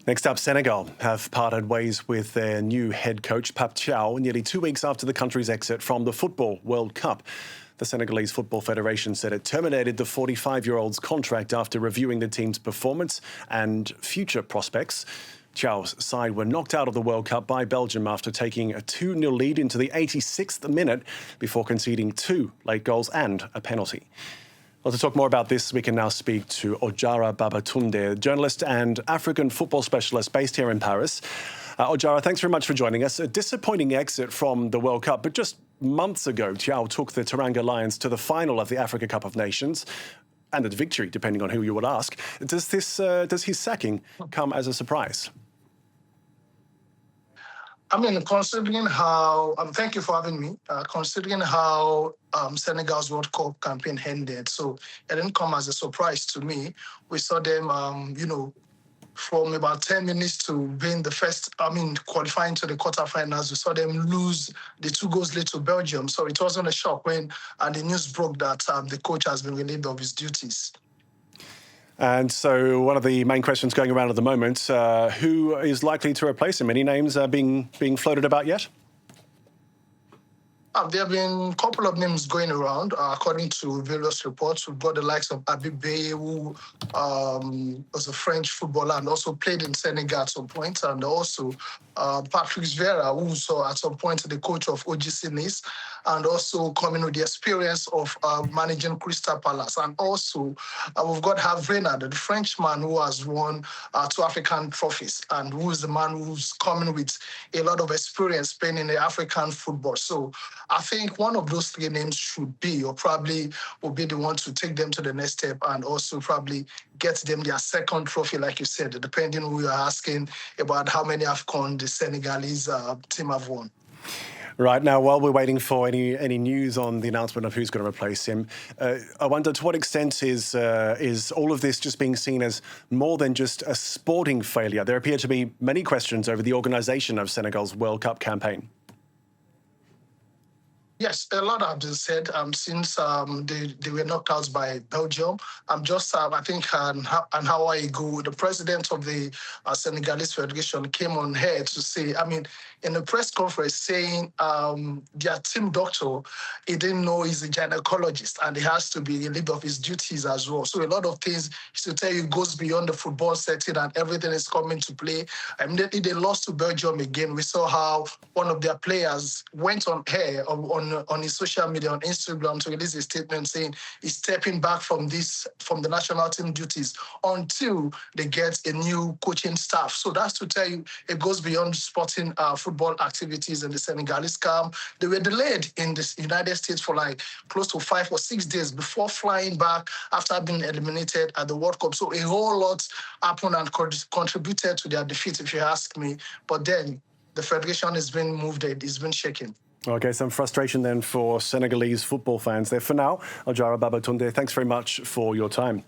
Next up, Senegal have parted ways with their new head coach, Pape Thiaw, nearly 2 weeks after the country's exit from the Football World Cup. The Senegalese Football Federation said it terminated the 45-year-old's contract after reviewing the team's performance and future prospects. Thiaw's side were knocked out of the World Cup by Belgium after taking a 2-0 lead into the 86th minute before conceding 2 late goals and a penalty. Well, to talk more about this, we can now speak to Ojara Babatunde, journalist and African football specialist based here in Paris. Ojara, thanks very much for joining us. A disappointing exit from the World Cup, but just months ago, Thiaw took the Teranga Lions to the final of the Africa Cup of Nations, and the victory, depending on who you would ask. Does his sacking come as a surprise? I mean, considering how, thank you for having me, considering how Senegal's World Cup campaign ended, so it didn't come as a surprise to me. We saw them, from about 10 minutes to being the first, qualifying to the quarterfinals, we saw them lose the 2 goals lead to Belgium. So it wasn't a shock when the news broke that the coach has been relieved of his duties. And so one of the main questions going around at the moment, who is likely to replace him? Any names being floated about yet? There have been a couple of names going around, according to various reports. We've got the likes of Abibe, who was a French footballer and also played in Senegal at some point, and also Patrick Vieira, who was at some point the coach of OGC Nice, and also coming with the experience of managing Crystal Palace. And also we've got Hervé Renard, the Frenchman who has won 2 African trophies, and who is the man who's coming with a lot of experience playing in the African football. So I think one of those 3 names should be, or probably will be the one to take them to the next step and also probably get them their second trophy, like you said, depending who you're asking about how many AFCON the Senegalese team have won. Right, now, while we're waiting for any news on the announcement of who's going to replace him, I wonder to what extent is all of this just being seen as more than just a sporting failure? There appear to be many questions over the organisation of Senegal's World Cup campaign. Yes, a lot have been said since they were knocked out by Belgium. I think an hour ago, the president of the Senegalese Federation came on here to say, in a press conference saying their team doctor, he didn't know he's a gynecologist and he has to be relieved of his duties as well. So a lot of things, to tell you, goes beyond the football setting and everything is coming to play. Immediately they lost to Belgium again. We saw how one of their players went on air on his social media, on Instagram, to release a statement saying he's stepping back from the national team duties until they get a new coaching staff. So that's to tell you, it goes beyond sporting football activities in the Senegalese camp. They were delayed in the United States for like close to 5 or 6 days before flying back after being eliminated at the World Cup. So a whole lot happened and contributed to their defeat, if you ask me. But then the federation has been moved, it's been shaken. Okay, some frustration then for Senegalese football fans there. For now, Ojara Babatunde, thanks very much for your time.